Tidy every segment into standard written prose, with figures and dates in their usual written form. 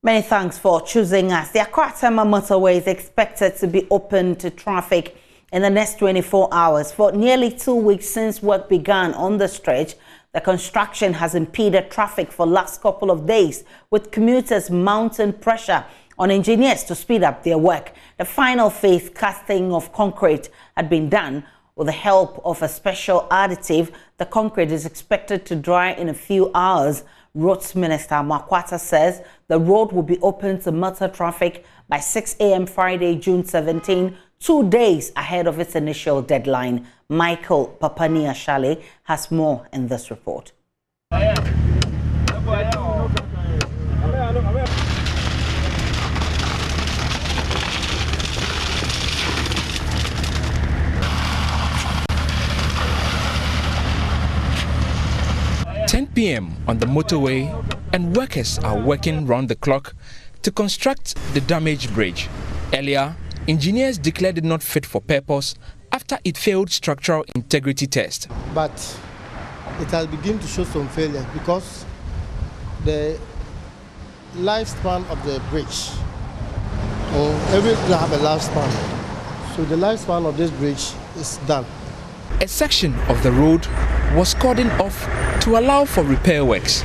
Many thanks for choosing us. The Accra-Tema motorway is expected to be open to traffic in the next 24 hours. For nearly 2 weeks since work began on the stretch, the construction has impeded traffic for the last couple of days, with commuters mounting pressure on engineers to speed up their work. The final phase casting of concrete had been done. With the help of a special additive, the concrete is expected to dry in a few hours. Roads Minister Makwata says the road will be open to motor traffic by 6 a.m. Friday, June 17, 2 days ahead of its initial deadline. Michael Papania-Shale has more in this report. 10 p.m. on the motorway, and workers are working round the clock to construct the damaged bridge. Earlier, engineers declared it not fit for purpose after it failed structural integrity test. But it has begun to show some failures because the lifespan of the bridge, everything have a lifespan. So the lifespan of this bridge is done. A section of the road was cordoned off to allow for repair works.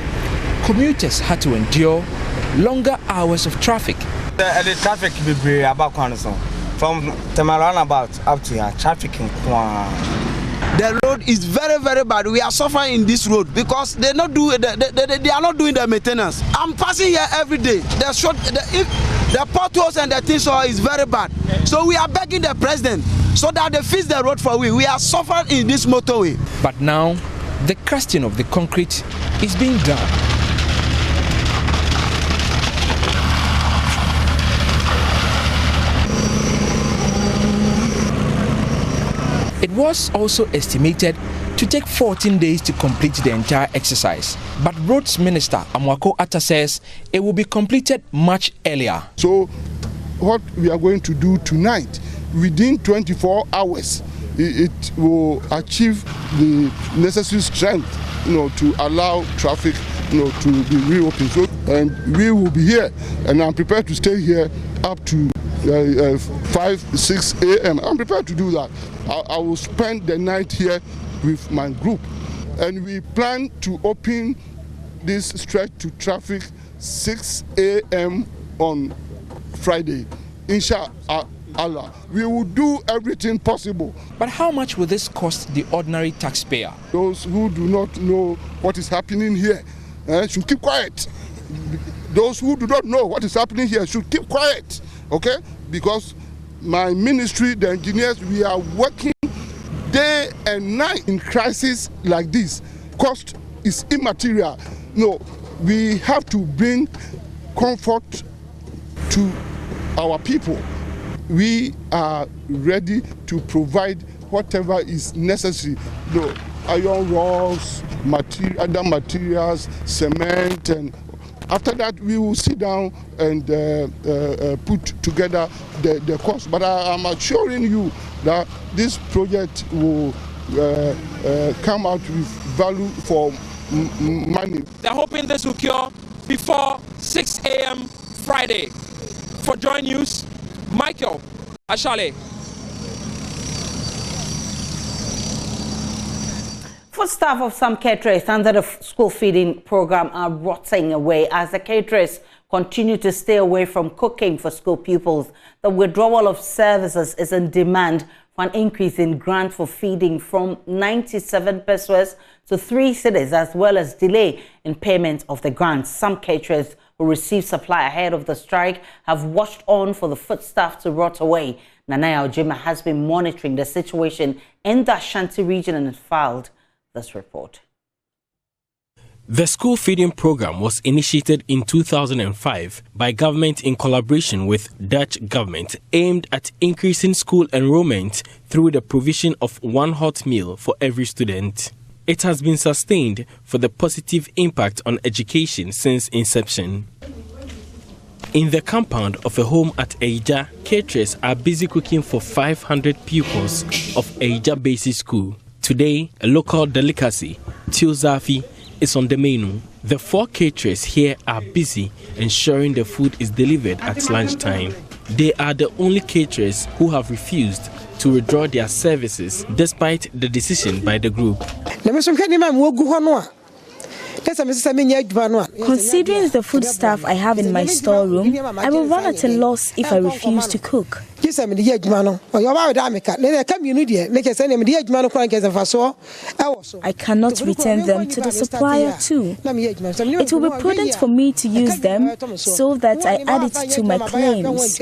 Commuters had to endure longer hours of traffic. The traffic will be about from Temaran about up to here. Traffic in the road is very, very bad. We are suffering in this road because they are not doing the maintenance. I'm passing here every day. The potholes and the things is very bad. So we are begging the president so that they fix the road for we. We are suffering in this motorway. But now, the casting of the concrete is being done. It was also estimated to take 14 days to complete the entire exercise. But Roads Minister Amwako Atta says it will be completed much earlier. So what we are going to do tonight, within 24 hours, it will achieve the necessary strength, to allow traffic, to be reopened. So, and we will be here, and I'm prepared to stay here up to 5, 6 a.m. I'm prepared to do that. I will spend the night here with my group, and we plan to open this stretch to traffic 6 a.m. on Friday. Inshallah, we will do everything possible. But how much will this cost the ordinary taxpayer? Those who do not know what is happening here should keep quiet. Those who do not know what is happening here should keep quiet, okay? Because my ministry, the engineers, we are working day and night in crisis like this. Cost is immaterial. No, we have to bring comfort to our people. We are ready to provide whatever is necessary. Iron rods, other materials, cement, and after that we will sit down and put together the cost. But I am assuring you that this project will come out with value for money. They're hoping this will cure before 6 a.m. Friday. For Joy News, Michael Ashale. Food staff of some caterers under the school feeding program are rotting away as the caterers continue to stay away from cooking for school pupils. The withdrawal of services is in demand for an increase in grant for feeding from 97 pesos to 3 cedis, as well as delay in payment of the grants. Some caterers who received supply ahead of the strike have watched on for the food staff to rot away. Nanaya Ojima has been monitoring the situation in the Ashanti region and filed this report. The school feeding program was initiated in 2005 by government in collaboration with Dutch government, aimed at increasing school enrollment through the provision of 1 hot meal for every student. It has been sustained for the positive impact on education since inception. In the compound of a home at Aisha, caterers are busy cooking for 500 pupils of Aisha Basic School. Today, a local delicacy, tilzafi, is on the menu. The 4 caterers here are busy ensuring the food is delivered at lunchtime. They are the only caterers who have refused to withdraw their services despite the decision by the group. Considering the food stuff I have in my storeroom, I will run at a loss if I refuse to cook. I cannot return them to the supplier too. It will be prudent for me to use them so that I add it to my claims.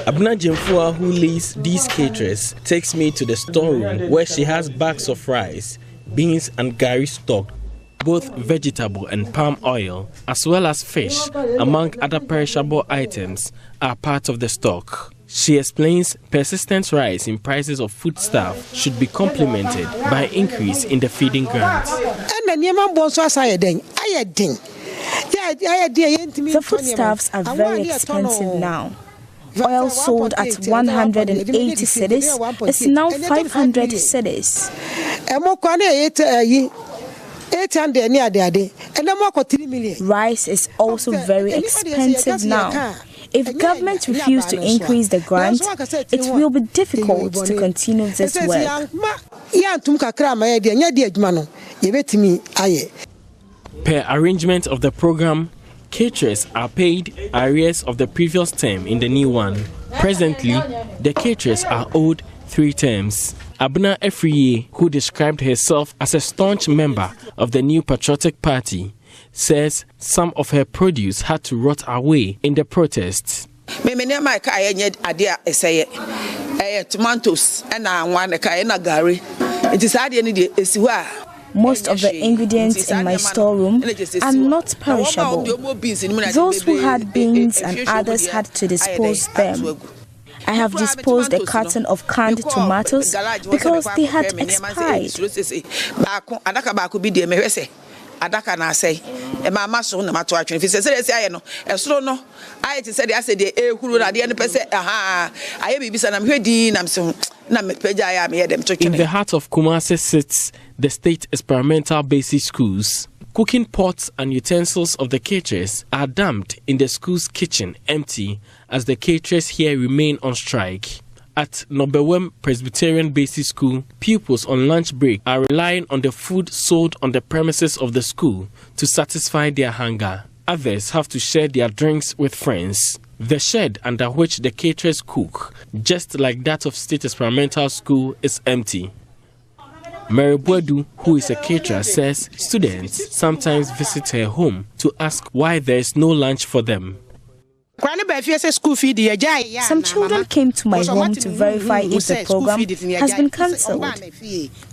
Abna Jemfua, who leads these caterers, takes me to the storeroom where she has bags of rice, beans and gari stocked. Both vegetable and palm oil, as well as fish, among other perishable items, are part of the stock. She explains persistent rise in prices of foodstuff should be complemented by increase in the feeding grant. The foodstuffs are very expensive now. Oil sold at 180 cedis is now 500 cedis. Rice is also very expensive now. If government refuse to increase the grant, it will be difficult to continue this work. Per arrangement of the program, caterers are paid arrears of the previous term in the new one. Presently, the caterers are owed 3 terms. Abna Efriye, who described herself as a staunch member of the New Patriotic Party, says some of her produce had to rot away in the protests. Most of the ingredients in my storeroom are not perishable. Those who had beans and others had to dispose them. I have disposed a carton of canned tomatoes because they had expired. In the heart of Kumasi sits the state experimental basic schools. Cooking pots and utensils of the caterers are dumped in the school's kitchen empty as the caterers here remain on strike. At Nobewem Presbyterian Basic School, pupils on lunch break are relying on the food sold on the premises of the school to satisfy their hunger. Others have to share their drinks with friends. The shed under which the caterers cook, just like that of State Experimental School, is empty. Mary Boadu, who is a caterer, says students sometimes visit her home to ask why there is no lunch for them. Some children came to my home to verify if the program has been cancelled.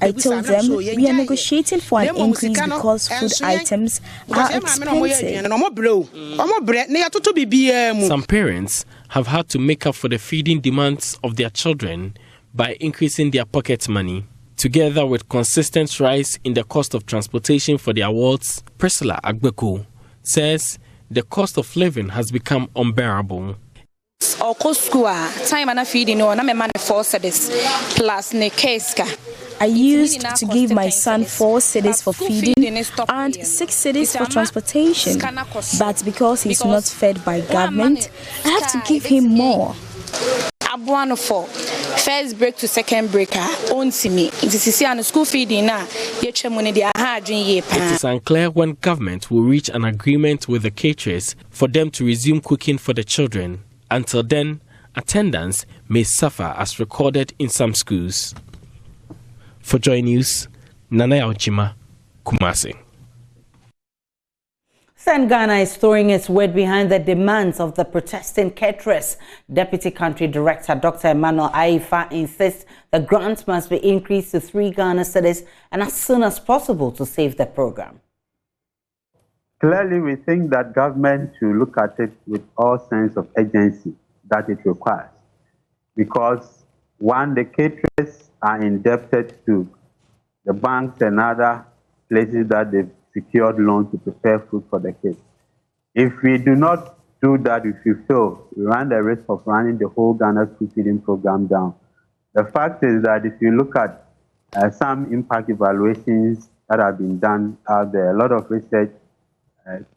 I told them we are negotiating for an increase because food items are expensive. Some parents have had to make up for the feeding demands of their children by increasing their pocket money. Together with consistent rise in the cost of transportation for their wards, Priscilla Agbeko says the cost of living has become unbearable. I used to give my son 4 cedis for feeding and 6 cedis for transportation, but because he's not fed by government, I have to give him more. First break to second breaker on me. It is a school feeding now. It is unclear when government will reach an agreement with the caterers for them to resume cooking for the children. Until then, attendance may suffer as recorded in some schools. For Joy News, Nana Ojima, Kumasi. Ghana is throwing its weight behind the demands of the protesting caterers. Deputy Country Director Dr. Emmanuel Aisha insists the grant must be increased to 3 Ghana cedis and as soon as possible to save the program. Clearly, we think that government should look at it with all sense of urgency that it requires. Because, one, the caterers are indebted to the banks and other places that they've secured loans to prepare food for the kids. If we do not do that, if you fail, you run the risk of running the whole Ghana school feeding program down. The fact is that if you look at some impact evaluations that have been done out there, a lot of research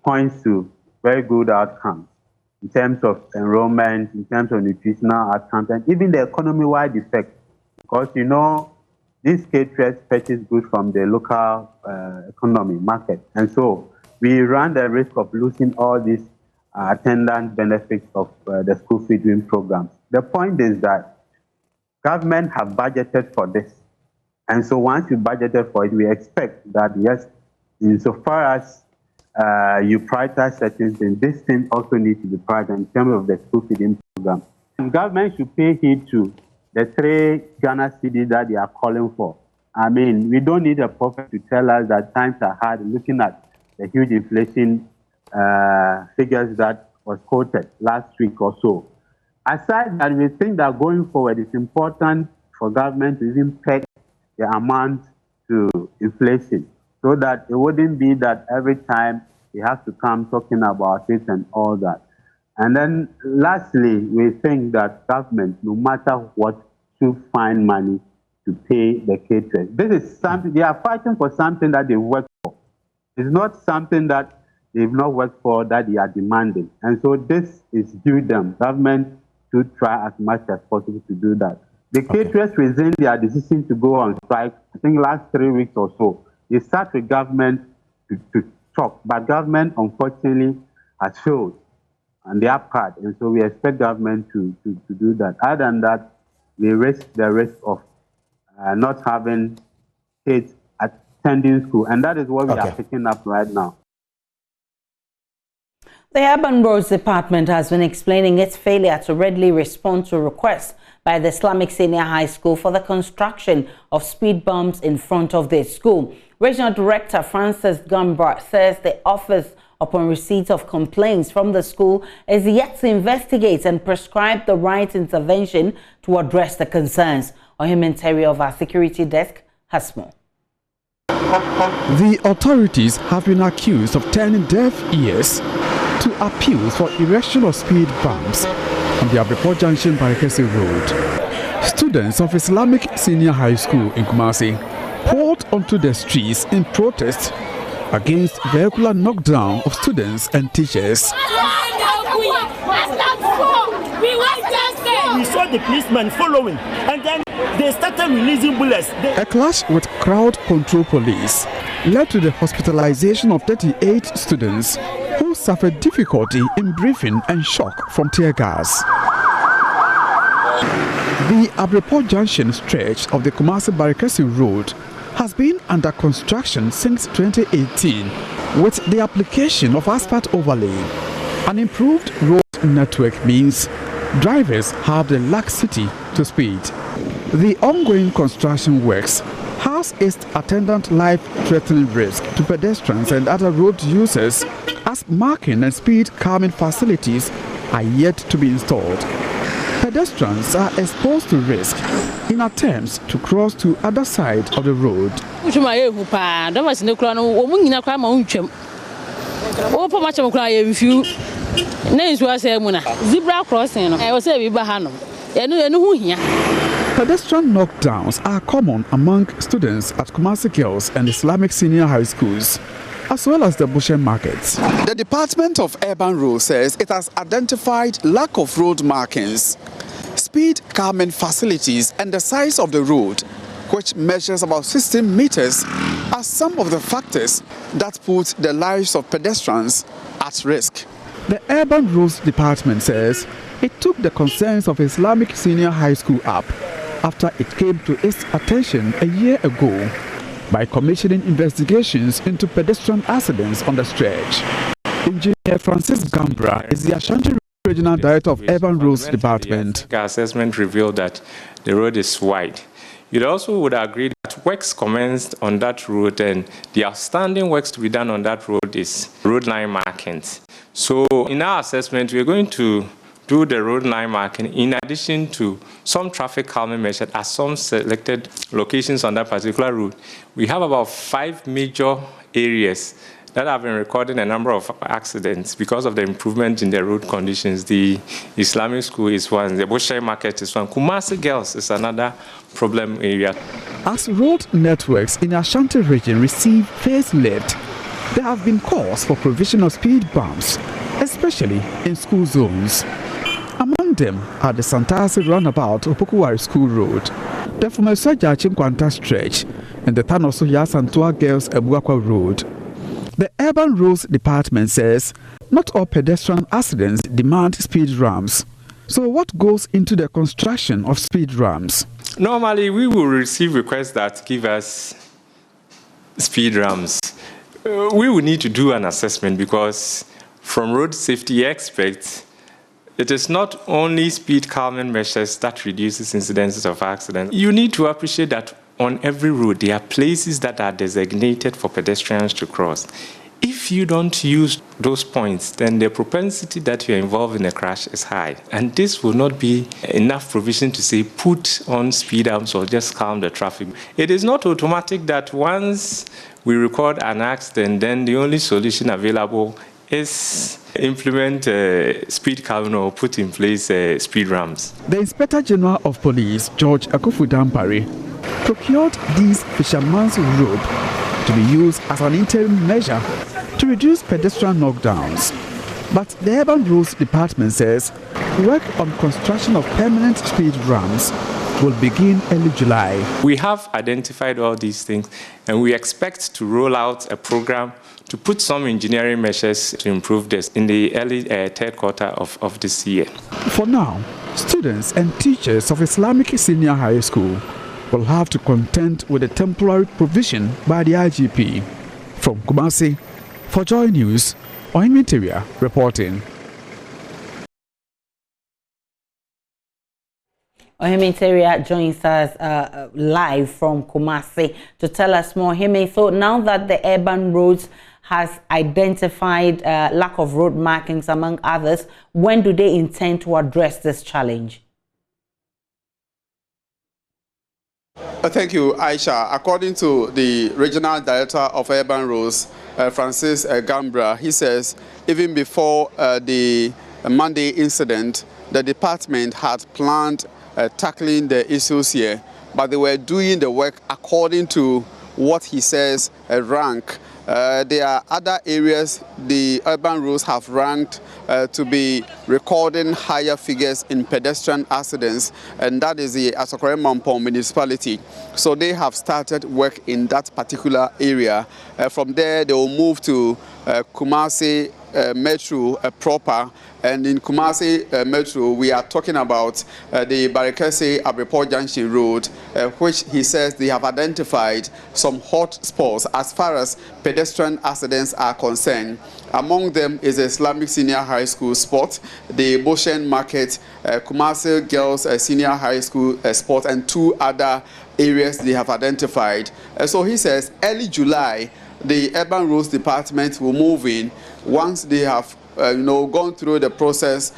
points to very good outcomes in terms of enrollment, in terms of nutritional outcomes, and even the economy-wide effect. Because, you know, these caterers purchase goods from the local economy market. And so we run the risk of losing all these attendant benefits of the school feeding programs. The point is that government have budgeted for this. And so once you budgeted for it, we expect that, yes, insofar as you prioritize certain things, this thing also needs to be prioritized in terms of the school feeding program. And government should pay heed to the 3 Ghana cedis that they are calling for. I mean, we don't need a prophet to tell us that times are hard, looking at the huge inflation figures that was quoted last week or so. Aside that, we think that going forward, it's important for government to even peg the amount to inflation, so that it wouldn't be that every time we have to come talking about it and all that. And then lastly, we think that government, no matter what, should find money to pay the caterers. This is something, they are fighting for something that they work for. It's not something that they've not worked for that they are demanding. And so this is due them. Government should try as much as possible to do that. The caterers resumed their decision to go on strike, I think last 3 weeks or so. They start with government to talk, but government unfortunately has failed on their part, and so we expect government to do that. Other than that, we risk the risk of not having kids attending school, and that is what we are picking up right now. The Urban Roads Department has been explaining its failure to readily respond to requests by the Islamic Senior High School for the construction of speed bumps in front of their school. Regional Director Francis Gambra says the office, upon receipt of complaints from the school, is yet to investigate and prescribe the right intervention to address the concerns. Ohim Terry of our security desk has more. The authorities have been accused of turning deaf ears to appeals for erection of speed bumps on the Abreport Junction Barakesi Road. Students of Islamic Senior High School in Kumasi poured onto the streets in protest against vehicular knockdown of students and teachers. We saw the policemen following, and then they started releasing bullets. A clash with crowd control police led to the hospitalization of 38 students who suffered difficulty in breathing and shock from tear gas. The Abreport Junction stretch of the Kumasi Barakesi Road has been under construction since 2018 with the application of asphalt overlay. An improved road network means drivers have the laxity to speed. The ongoing construction works has its attendant life-threatening risk to pedestrians and other road users, as marking and speed calming facilities are yet to be installed. Pedestrians are exposed to risk in attempts to cross to other side of the road. Zebra crossing. Pedestrian knockdowns are common among students at Kumasi Girls and Islamic Senior High Schools, as well as the Bushen markets. The Department of Urban Roads says it has identified lack of road markings, speed calming facilities, and the size of the road, which measures about 16 meters, as some of the factors that put the lives of pedestrians at risk. The Urban Roads Department says it took the concerns of Islamic Senior High School up after it came to its attention a year ago by commissioning investigations into pedestrian accidents on the stretch. Engineer Francis Gambra is the Ashanti Regional Director of Urban Roads Department. Our assessment revealed that the road is wide. You also would agree that works commenced on that road, and the outstanding works to be done on that road is road line markings. So in our assessment, we're going to do the road line marking in addition to some traffic calming measures at some selected locations on that particular route. We have about 5 major areas that have been recording a number of accidents because of the improvement in the road conditions. The Islamic school is one, the Bushay market is one, Kumasi Girls is another problem area. As road networks in Ashanti region receive facelift, there have been calls for provision of speed bumps, especially in school zones. Among them are the Santasi roundabout Opokuwari School Road, the Fumesaja Chimkwanta stretch, and the Tanoso Yasantua Girls Ebuakwa Road. The Urban Roads Department says not all pedestrian accidents demand speed ramps. So what goes into the construction of speed ramps? Normally, we will receive requests that give us speed ramps. We will need to do an assessment because from road safety experts, it is not only speed calming measures that reduces incidences of accidents. You need to appreciate that on every road, there are places that are designated for pedestrians to cross. If you don't use those points, then the propensity that you're involved in a crash is high. And this will not be enough provision to say put on speed bumps or just calm the traffic. It is not automatic that once we record an accident, then the only solution available is implement speed calming or put in place speed ramps. The Inspector General of Police, George Akufu-Dampare, procured these fisherman's rope to be used as an interim measure to reduce pedestrian knockdowns. But the Urban Roads Department says work on construction of permanent speed ramps will begin early July. We have identified all these things and we expect to roll out a program to put some engineering measures to improve this in the early third quarter of this year. For now, students and teachers of Islamic Senior High School will have to contend with a temporary provision by the IGP. From Kumasi, for Joy News, Oiminteria reporting. Oiminteria joins us live from Kumasi to tell us more. So now that the Urban Roads has identified lack of road markings among others, when do they intend to address this challenge? Thank you, Aisha. According to the Regional Director of Urban Roads, Francis Gambra, he says even before the Monday incident, the department had planned tackling the issues here, but they were doing the work according to what he says rank. There are other areas the Urban Roads have ranked to be recording higher figures in pedestrian accidents, and that is the Asokore-Mampong municipality. So they have started work in that particular area. From there, they will move to Kumasi Metro proper, and in Kumasi Metro, we are talking about the Barekese-Abreport Junction Road, which he says they have identified some hot spots as far as pedestrian accidents are concerned. Among them is the Islamic Senior High School spot, the Bushen Market, Kumasi Girls Senior High School spot, and two other areas they have identified. So he says early July, the Urban Roads Department will move in once they have gone through the process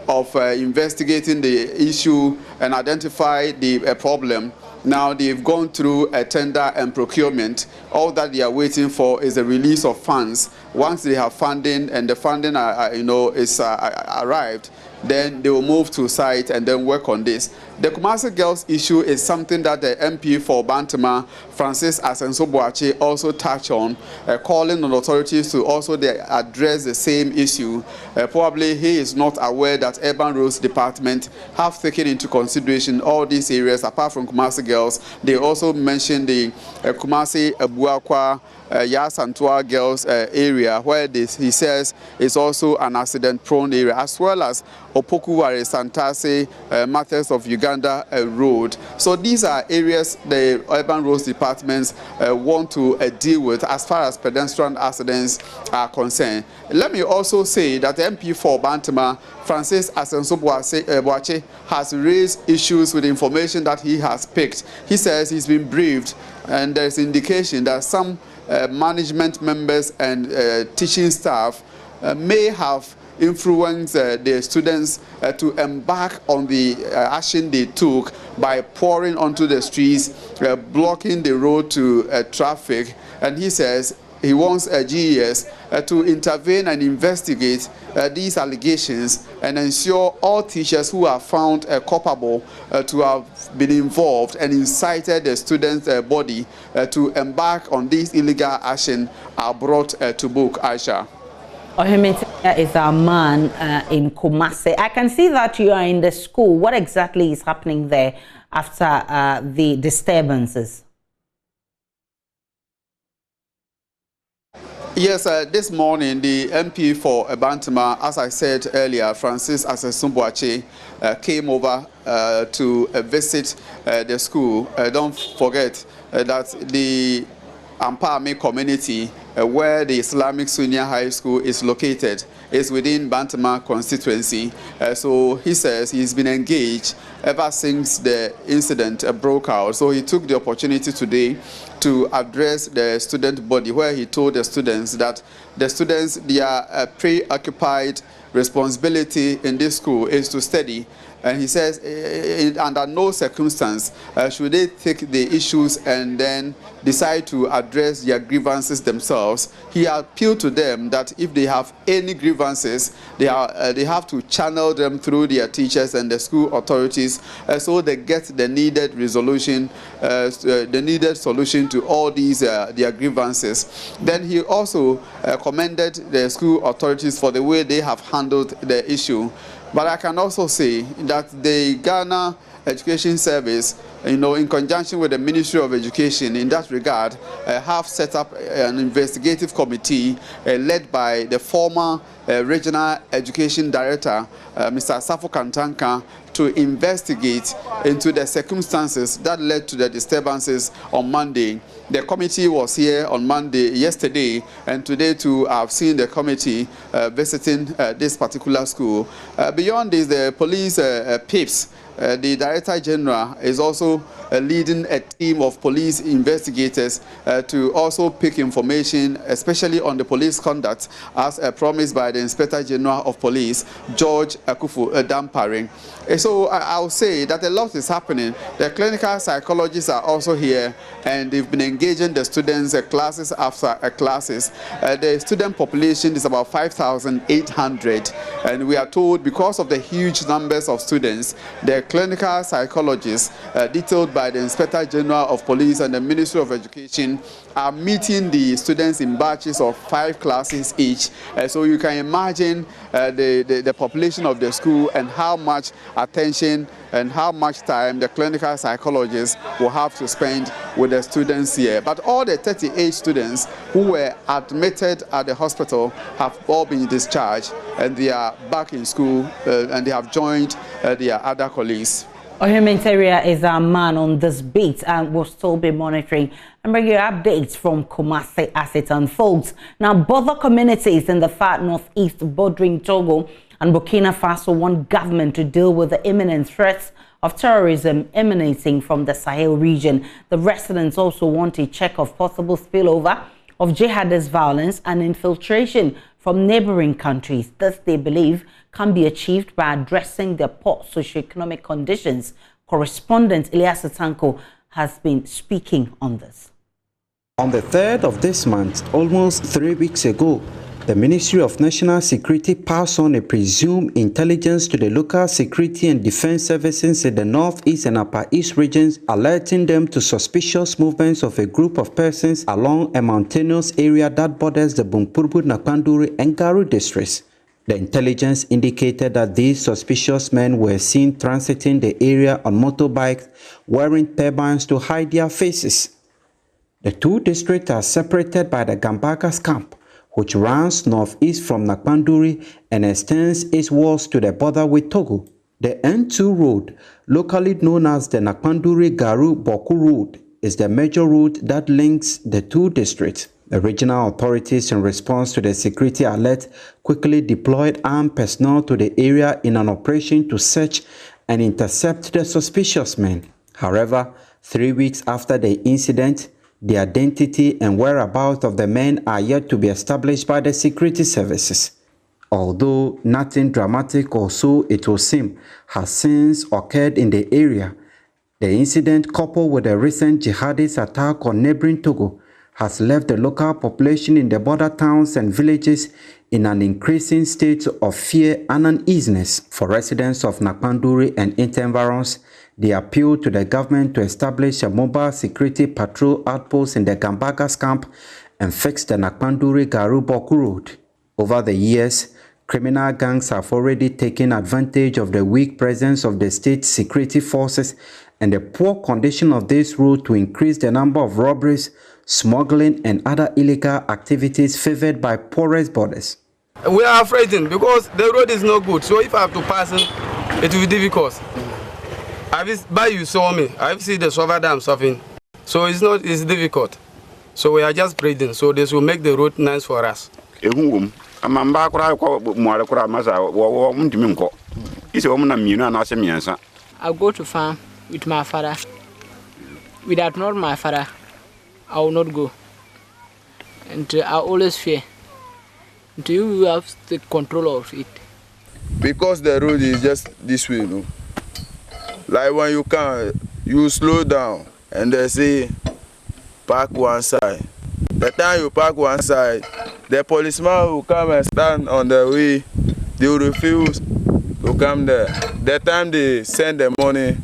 of investigating the issue and identify the problem. Now they've gone through a tender and procurement. All that they are waiting for is the release of funds. Once they have funding and the funding is arrived, then they will move to site and then work on this. The Kumasi Girls issue is something that the MP for Bantama, Francis Asenso-Boakye, also touched on, calling on authorities to also address the same issue. Probably he is not aware that Urban Roads Department have taken into consideration all these areas apart from Kumasi Girls. They also mentioned the Kumasi Ebuakwa Yasantua Girls area, where he says is also an accident-prone area, as well as Opokuwari Santase Matters of Uganda Road. So these are areas the Urban Roads Departments want to deal with as far as pedestrian accidents are concerned. Let me also say that the MP for Bantama, Francis Asenso-Boakye, has raised issues with information that he has picked. He says he's been briefed and there's indication that some management members and teaching staff may have influenced the students to embark on the action they took by pouring onto the streets, blocking the road to traffic. And he says he wants GES to intervene and investigate these allegations and ensure all teachers who are found culpable to have been involved and incited the students' body to embark on this illegal action are brought to book. Aisha. Ohimete is a man in Kumasi. I can see that you are in the school. What exactly is happening there after the disturbances? Yes, this morning the MP for Bantama, as I said earlier, Francis Asesumbuache, came over to visit the school. Don't forget that the Ampame community, where the Islamic Senior High School is located, is within Bantama constituency. So he says he's been engaged ever since the incident broke out. So he took the opportunity today to address the student body, where he told the students that their preoccupied responsibility in this school is to study. And he says under no circumstance should they take the issues and then decide to address their grievances themselves. He appealed to them that if they have any grievances, they have to channel them through their teachers and the school authorities so they get the needed resolution, the needed solution to all these their grievances. Then he also commended the school authorities for the way they have handled the issue. But I can also say that the Ghana Education Service, in conjunction with the Ministry of Education in that regard, have set up an investigative committee led by the former Regional Education Director, Mr. Safo Kantanka, to investigate into the circumstances that led to the disturbances on Monday. The committee was here on Monday, yesterday, and today too I've seen the committee visiting this particular school. Beyond this, the police PIPs, the Director General, is also leading a team of police investigators to also pick information, especially on the police conduct, as promised by the Inspector General of Police, George Akufu Dampare. So I'll say that a lot is happening. The clinical psychologists are also here, and they've been engaging the students classes after classes. The student population is about 5,800, and we are told because of the huge numbers of students, the clinical psychologists detailed by the Inspector General of Police and the Ministry of Education are meeting the students in batches of 5 classes each. So you can imagine the population of the school and how much attention and how much time the clinical psychologists will have to spend with the students here. But all the 38 students who were admitted at the hospital have all been discharged, and they are back in school and they have joined their other colleagues. Ohimete is our man on this beat, and we'll still be monitoring and bring you updates from Kumasi as it unfolds. Now, border communities in the far northeast bordering Togo and Burkina Faso want government to deal with the imminent threats of terrorism emanating from the Sahel region. The residents also want a check of possible spillover of jihadist violence and infiltration from neighboring countries. This, they believe, can be achieved by addressing their poor socioeconomic conditions. Correspondent Ilyas Tanko has been speaking on this. On the 3rd of this month, almost 3 weeks ago, the Ministry of National Security passed on a presumed intelligence to the local security and defense services in the northeast and upper east regions, alerting them to suspicious movements of a group of persons along a mountainous area that borders the Bumpurbu, Nakpanduri, and Garu districts. The intelligence indicated that these suspicious men were seen transiting the area on motorbikes, wearing turbans to hide their faces. The two districts are separated by the Gambakas camp, which runs northeast from Nakpanduri and extends eastwards to the border with Togo. The N2 road, locally known as the Nakpanduri-Garu-Boku road, is the major route that links the two districts. The regional authorities, in response to the security alert, quickly deployed armed personnel to the area in an operation to search and intercept the suspicious men. However, 3 weeks after the incident, the identity and whereabouts of the men are yet to be established by the security services. Although nothing dramatic, or so it will seem, has since occurred in the area, the incident, coupled with the recent jihadist attack on neighboring Togo, has left the local population in the border towns and villages in an increasing state of fear and uneasiness. For residents of Nakpanduri and its environs, they appeal to the government to establish a mobile security patrol outpost in the Gambagas camp and fix the Nakpanduri-Garu-Boku road. Over the years, criminal gangs have already taken advantage of the weak presence of the state security forces and the poor condition of this road to increase the number of robberies, smuggling, and other illegal activities favored by poorest borders. We are afraid because the road is not good. So if I have to pass it will be difficult. You saw me. I've seen the Sova Dam suffering. So it's difficult. So we are just praying. So this will make the road nice for us. I'll go to farm with my father. Without not my father, I will not go. And I always fear. Until you have the control of it. Because the road is just this way, you know. Like when you come, you slow down and they say park one side. The time you park one side, the policeman will come and stand on the way. They will refuse to come there. The time they send the money,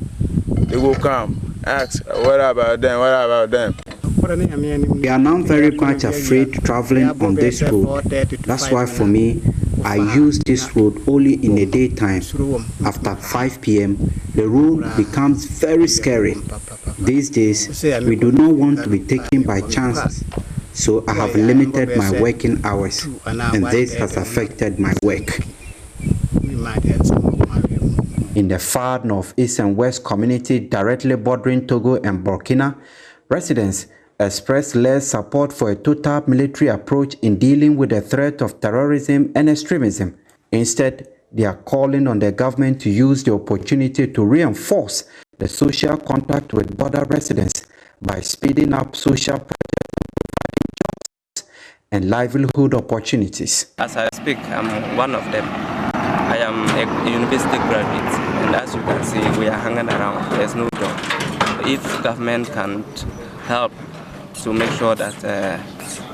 they will come, ask, what about them, what about them? We are now very much afraid traveling on this road. That's why for me, I use this road only in the daytime. After 5 p.m., the road becomes very scary. These days, we do not want to be taken by chances. So I have limited my working hours, and this has affected my work. In the far north, east, and west community directly bordering Togo and Burkina, residents expressed less support for a total military approach in dealing with the threat of terrorism and extremism. Instead, they are calling on the government to use the opportunity to reinforce the social contact with border residents by speeding up social jobs and livelihood opportunities. As I speak, I'm one of them. I am a university graduate, and as you can see, we are hanging around. There's no job. If government can help to make sure that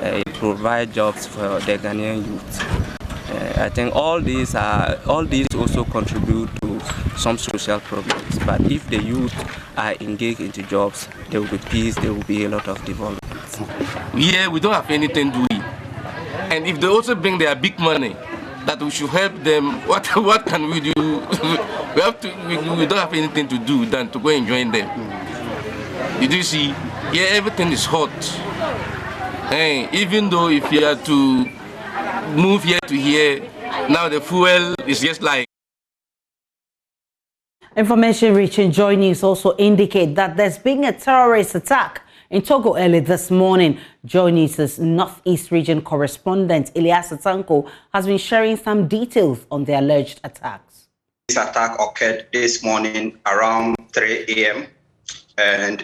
it provide jobs for the Ghanaian youth, I think all these also contribute to some social problems. But if the youth are engaged into jobs, there will be peace. There will be a lot of development. Yeah, we don't have anything to do. And if they also bring their big money, that we should help them. What can we do? we don't have anything to do than to go and join them. Did you see? Yeah, everything is hot. And even though if you have to move here to here, now the fuel is just like. Information reaching Joy News also indicate that there's been a terrorist attack in Togo early this morning. Joy News' Northeast Region correspondent Elias Atanko has been sharing some details on the alleged attacks. This attack occurred this morning around 3 a.m. and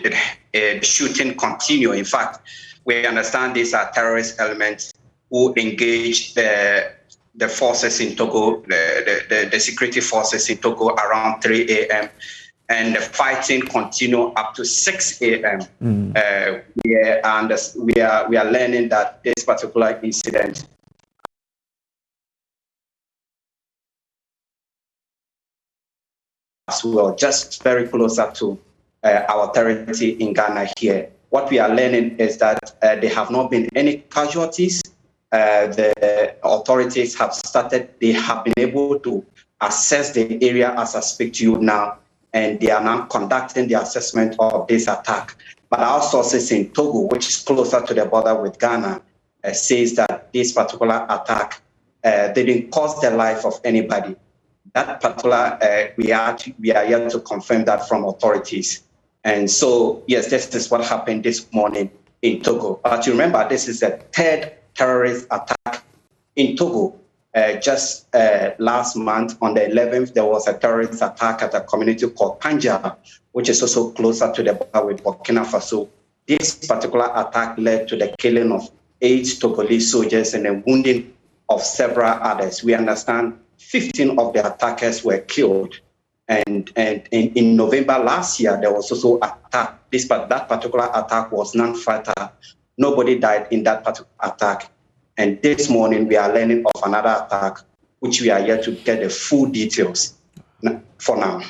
the shooting continued. In fact, we understand these are terrorist elements who engage the forces in Togo, the security forces in Togo around 3 a.m. and the fighting continued up to 6 a.m. We are learning that this particular incident as well, just very closer to our territory in Ghana here. What we are learning is that there have not been any casualties. The authorities have been able to assess the area as I speak to you now, and they are now conducting the assessment of this attack. But our sources in Togo, which is closer to the border with Ghana, says that this particular attack didn't cost the life of anybody. That particular, we are yet to confirm that from authorities. And so, yes, this is what happened this morning in Togo. But you remember, this is the third terrorist attack in Togo. Just last month, on the 11th, there was a terrorist attack at a community called Panja, which is also closer to the border with Burkina Faso. This particular attack led to the killing of 8 Togolese soldiers and the wounding of several others. We understand 15 of the attackers were killed. And in November last year, there was also attack. That particular attack was non-fatal, Nobody died in that particular attack. And this morning, we are learning of another attack, which we are yet to get the full details for now.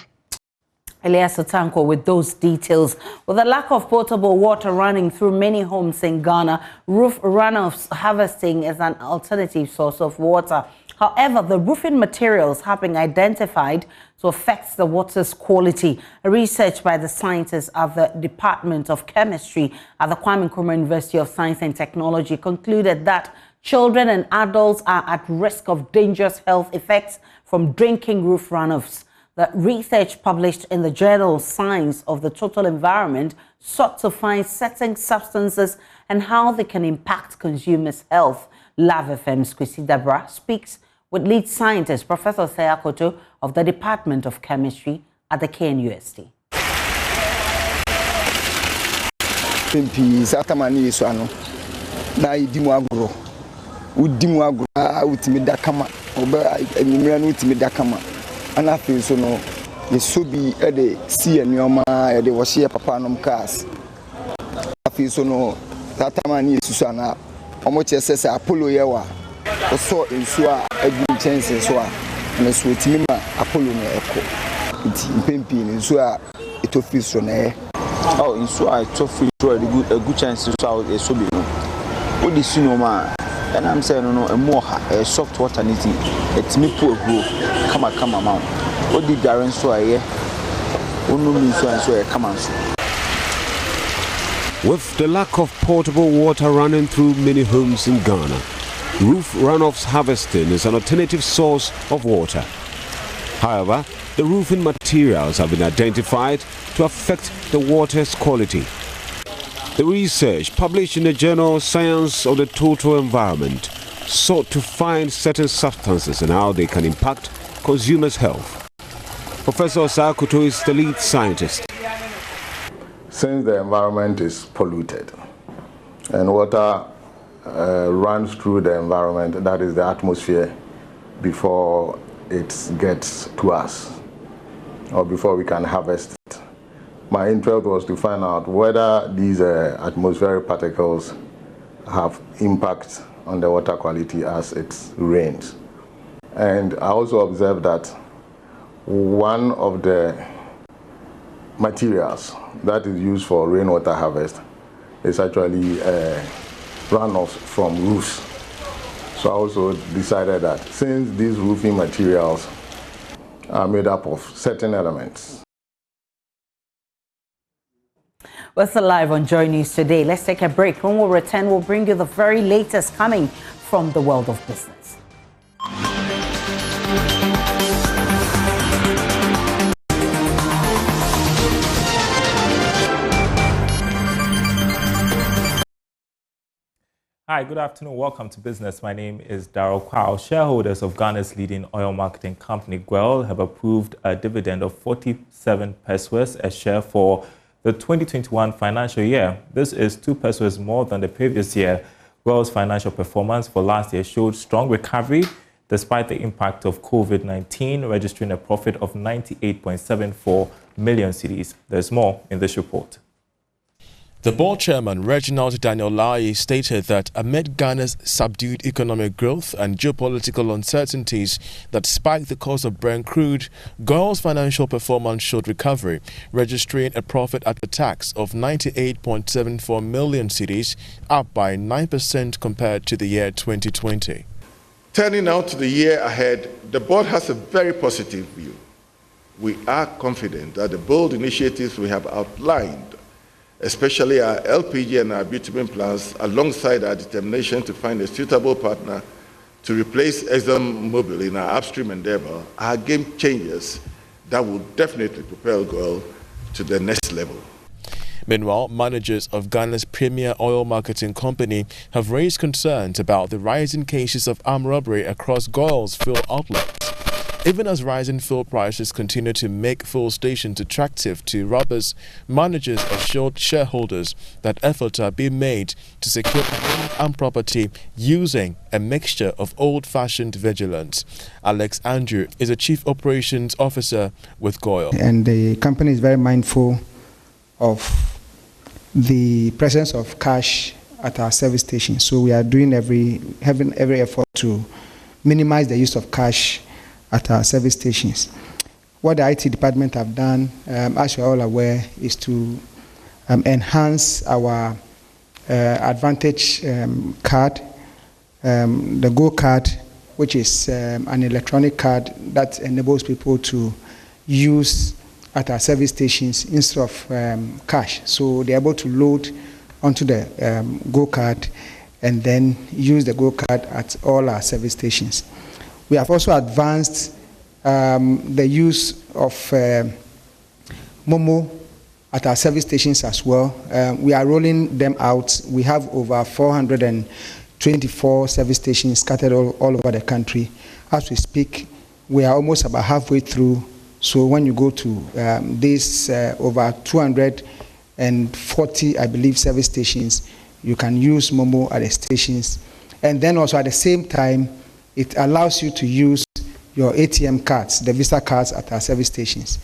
Elias Otankwo with those details. With the lack of potable water running through many homes in Ghana, roof runoffs harvesting is an alternative source of water. However, the roofing materials have been identified to affect the water's quality. A research by the scientists at the Department of Chemistry at the Kwame Nkrumah University of Science and Technology concluded that children and adults are at risk of dangerous health effects from drinking roof runoffs. The research published in the journal Science of the Total Environment sought to find certain substances and how they can impact consumers' health. Love FM's Kwesi Dabra speaks with lead scientist Professor Seyakoto of the Department of Chemistry at the KNUST. And I feel so no, the subi at the sea and your ma at the washia papanum cars. I feel so no, that man is Susana, how much says Apollo Yawa, or so in Sua, a good chance in Sua, and a sweet Mima, Apollo Echo. It's in Pimpin in Sua, it of fish on air. Oh, in Sua, it's so free to a good chance to saw a subi. What is no man? And I'm saying, no, a more a soft water knitting, it's me poor group. Come on, what did Darren so I hear? With the lack of potable water running through many homes in Ghana, roof runoffs harvesting is an alternative source of water. However, the roofing materials have been identified to affect the water's quality. The research published in the journal Science of the Total Environment sought to find certain substances and how they can impact consumers' health. Professor Seyakoto is the lead scientist. Since the environment is polluted and water runs through the environment, that is the atmosphere, before it gets to us or before we can harvest it. My interest was to find out whether these atmospheric particles have impact on the water quality as it rains. And I also observed that one of the materials that is used for rainwater harvest is actually runoffs from roofs. So I also decided that since these roofing materials are made up of certain elements. We're still live on Joy News today. Let's take a break. When we return, we'll bring you the very latest coming from the world of business. Hi, good afternoon. Welcome to Business. My name is Darrell Kwao. Shareholders of Ghana's leading oil marketing company, GWEL, have approved a dividend of 47 pesos a share for the 2021 financial year. This is 2 pesos more than the previous year. GWEL's financial performance for last year showed strong recovery despite the impact of COVID-19, registering a profit of 98.74 million cedis. There's more in this report. The board chairman, Reginald Daniel Lai, stated that amid Ghana's subdued economic growth and geopolitical uncertainties that spiked the cost of Brent crude, GWEL's financial performance showed recovery, registering a profit after tax of 98.74 million cedis, up by 9% compared to the year 2020. Turning now to the year ahead, the board has a very positive view. We are confident that the bold initiatives we have outlined, especially our LPG and our bitumen plants, alongside our determination to find a suitable partner to replace ExxonMobil in our upstream endeavor, are game changers that will definitely propel GWEL to the next level. Meanwhile, managers of Ghana's premier oil marketing company have raised concerns about the rising cases of armed robbery across GWEL's fuel outlets. Even as rising fuel prices continue to make fuel stations attractive to robbers, managers assured shareholders that efforts are being made to secure armed property using a mixture of old-fashioned vigilance. Alex Andrew is a chief operations officer with GWEL. And the company is very mindful of the presence of cash at our service stations. So we are doing having every effort to minimize the use of cash at our service stations. What the IT department have done, as you're all aware, is to enhance our Advantage card, the Go card, which is an electronic card that enables people to use at our service stations instead of cash. So they're able to load onto the Go card and then use the Go card at all our service stations. We have also advanced the use of Momo at our service stations as well. We are rolling them out. We have over 424 service stations scattered all over the country. As we speak, we are almost about halfway through. So when you go to these over 240, I believe, service stations, you can use Momo at the stations. And then also at the same time, it allows you to use your ATM cards, the Visa cards at our service stations.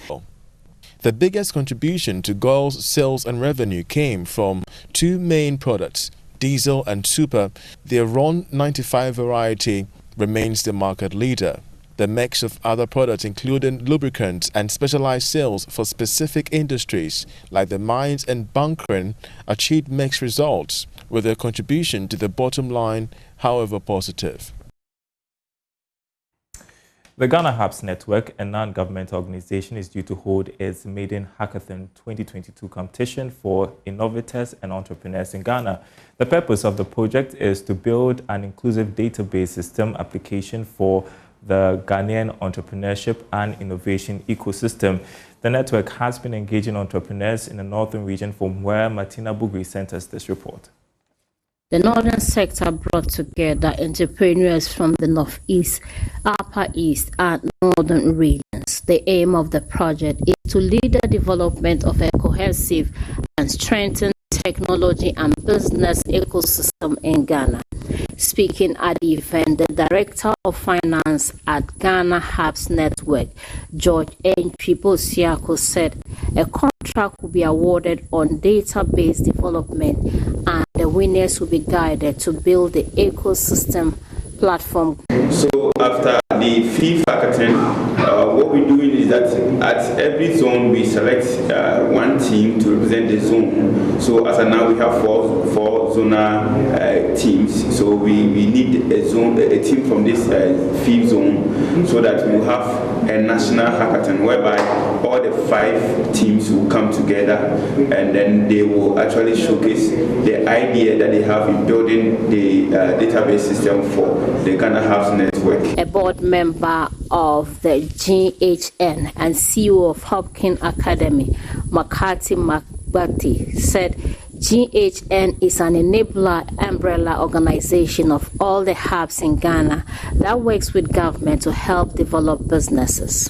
The biggest contribution to GOIL's sales and revenue came from two main products, diesel and super. The RON 95 variety remains the market leader. The mix of other products, including lubricants and specialized sales for specific industries like the mines and bunkering, achieved mixed results, with their contribution to the bottom line, however, positive. The Ghana Hubs Network, a non-governmental organization, is due to hold its maiden Hackathon 2022 competition for innovators and entrepreneurs in Ghana. The purpose of the project is to build an inclusive database system application for the Ghanaian entrepreneurship and innovation ecosystem. The network has been engaging entrepreneurs in the northern region, from where Martina Bugri sent us this report. The northern sector brought together entrepreneurs from the northeast, upper east, and northern regions. The aim of the project is to lead the development of a cohesive and strengthened technology and business ecosystem in Ghana. Speaking at the event, the Director of Finance at Ghana Hubs Network, George N. Triposiako, said a contract will be awarded on database development and the winners will be guided to build the ecosystem platform. So after the fifth hackathon, what we're doing is that at every zone we select one team to represent the zone. So as of now we have four zonal teams. So we need a team from this fifth zone, so that we will have a national hackathon whereby all the 5 teams will come together and then they will actually showcase the idea that they have in building the database system for the Ghana Hubs Network. A board member of the GHN and CEO of Hopkins Academy, Makati Makbati, said GHN is an enabler umbrella organization of all the hubs in Ghana that works with government to help develop businesses.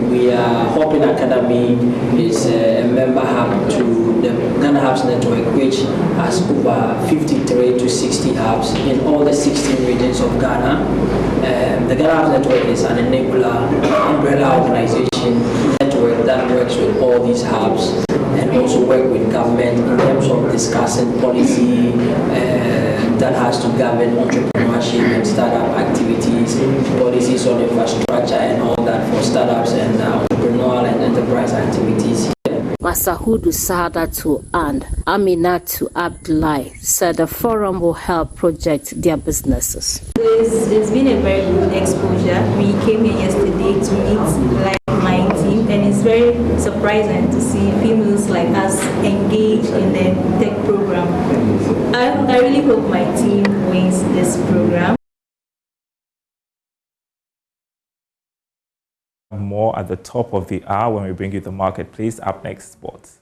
We are Hopkins Academy is a member hub to the Ghana Hubs Network, which has over 53 to 60 hubs in all the 16 regions of Ghana. The Ghana Hubs Network is an enabler umbrella organization network that works with all these hubs and also work with government in terms of discussing policy that has to govern entrepreneurship and startup activities, policies on infrastructure and all that for startups and entrepreneurial and enterprise activities. Masahudu Sadatu and Aminatu Abdullahi said the forum will help project their businesses. It's been a very good exposure. We came here yesterday to meet like-minded, and it's very surprising to see females like us engage in the tech program. I really hope my team wins this program. More at the top of the hour when we bring you the marketplace. Up next, sports.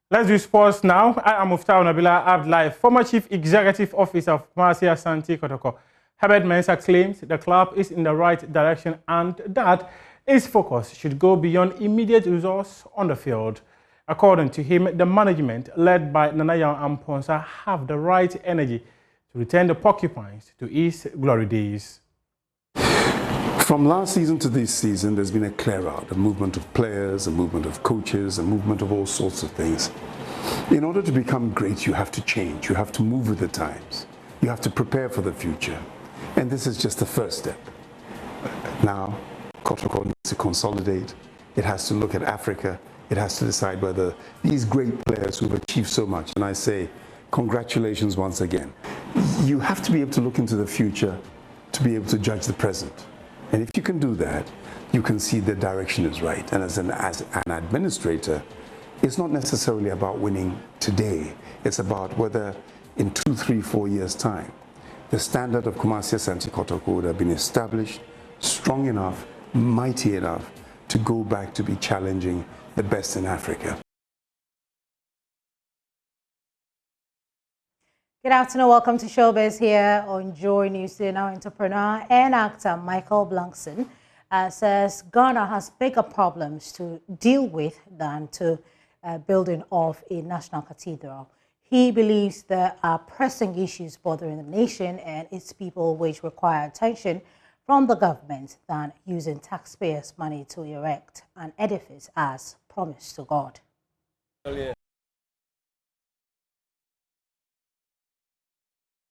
Let's do sports now. I am Muftau Nabila Abdullahi, former Chief Executive Officer of Kumasi Asante Kotoko. Herbert Mensah claims the club is in the right direction and that its focus should go beyond immediate results on the field. According to him, the management, led by Nanayan Amponsa, have the right energy to return the Porcupines to its glory days. From last season to this season, there's been a clear out, a movement of players, a movement of coaches, a movement of all sorts of things. In order to become great, you have to change. You have to move with the times. You have to prepare for the future. And this is just the first step. Now, Kotoko needs to consolidate. It has to look at Africa. It has to decide whether these great players who've achieved so much, and I say, congratulations once again. You have to be able to look into the future to be able to judge the present. And if you can do that, you can see the direction is right. And as an administrator, it's not necessarily about winning today. It's about whether in 2, 3, 4 years' time, the standard of Kumasi Asante Kotoko would have been established, strong enough, mighty enough to go back to be challenging the best in Africa. Good afternoon, welcome to Showbiz here on Joy News. Today, now entrepreneur and actor Michael Blankson says Ghana has bigger problems to deal with than to building of a national cathedral. He believes there are pressing issues bothering the nation and its people which require attention from the government than using taxpayers' money to erect an edifice as promised to God. I'm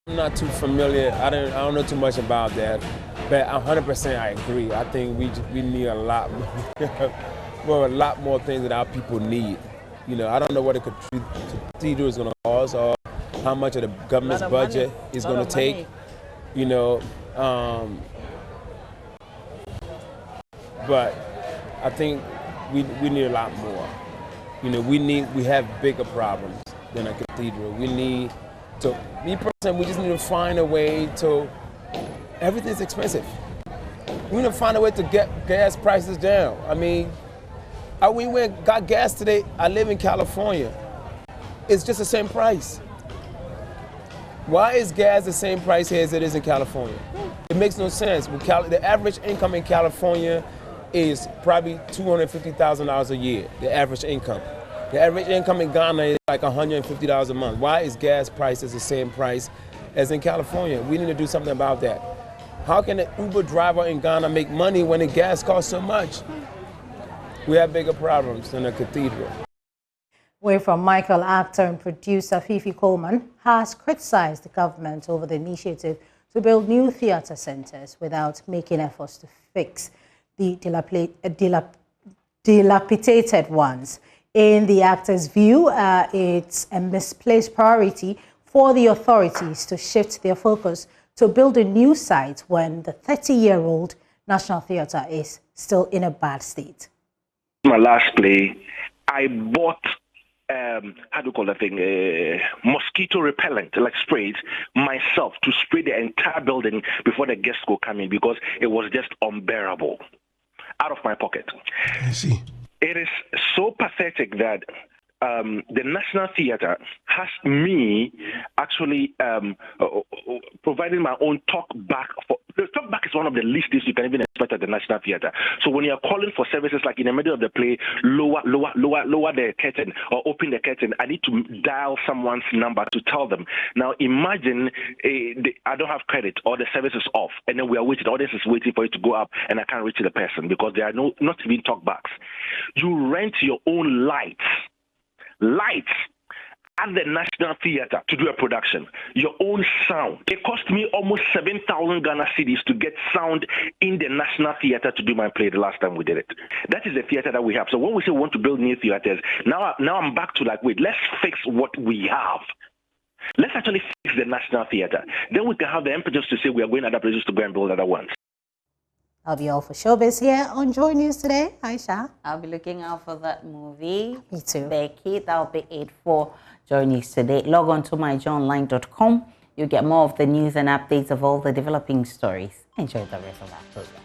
not too familiar. I don't know too much about that, but 100% I agree. I think we need a lot more things that our people need. You know, I don't know what a cathedral is going to cost or how much of the government's budget is going to take. You know, but I think we need a lot more. You know, we have bigger problems than a cathedral. We need to, me personally, we just need to find a way to, everything's expensive. We need to find a way to get gas prices down. I mean, we went got gas today. I live in California. It's just the same price. Why is gas the same price here as it is in California? It makes no sense. The average income in California is probably $250,000 a year, the average income. The average income in Ghana is like $150 a month. Why is gas prices the same price as in California? We need to do something about that. How can an Uber driver in Ghana make money when the gas costs so much? We have bigger problems than a cathedral. Away from Michael, actor and producer Fifi Coleman has criticized the government over the initiative to build new theatre centres without making efforts to fix the dilapidated ones. In the actor's view, it's a misplaced priority for the authorities to shift their focus to building new sites when the 30-year-old National Theatre is still in a bad state. My last play, I bought, how do you call that thing, mosquito repellent, like sprays, myself to spray the entire building before the guests go come in because it was just unbearable, out of my pocket. I see. It is so pathetic that the National Theatre has me actually providing my own talk back. The talk back is one of the least things you can even expect at the National Theatre. So when you're calling for services like in the middle of the play, lower the curtain or open the curtain, I need to dial someone's number to tell them. Now imagine I don't have credit or the service is off, and then we are waiting. Audience is waiting for it to go up, and I can't reach the person because there are not even talk backs. You rent your own lights at the National Theatre to do a production. Your own sound. It cost me almost 7,000 Ghana cedis to get sound in the National Theatre to do my play the last time we did it. That is the theatre that we have. So when we say we want to build new theatres, now I'm back to like, wait, let's fix what we have. Let's actually fix the National Theatre. Then we can have the impetus to say we are going other places to go and build other ones. That'll be all for Showbiz here on Joy News today. Aisha. I'll be looking out for that movie. Me too. Becky, that'll be it for Joy News today. Log on to myjoyonline.com. You'll get more of the news and updates of all the developing stories. Enjoy the rest of that program.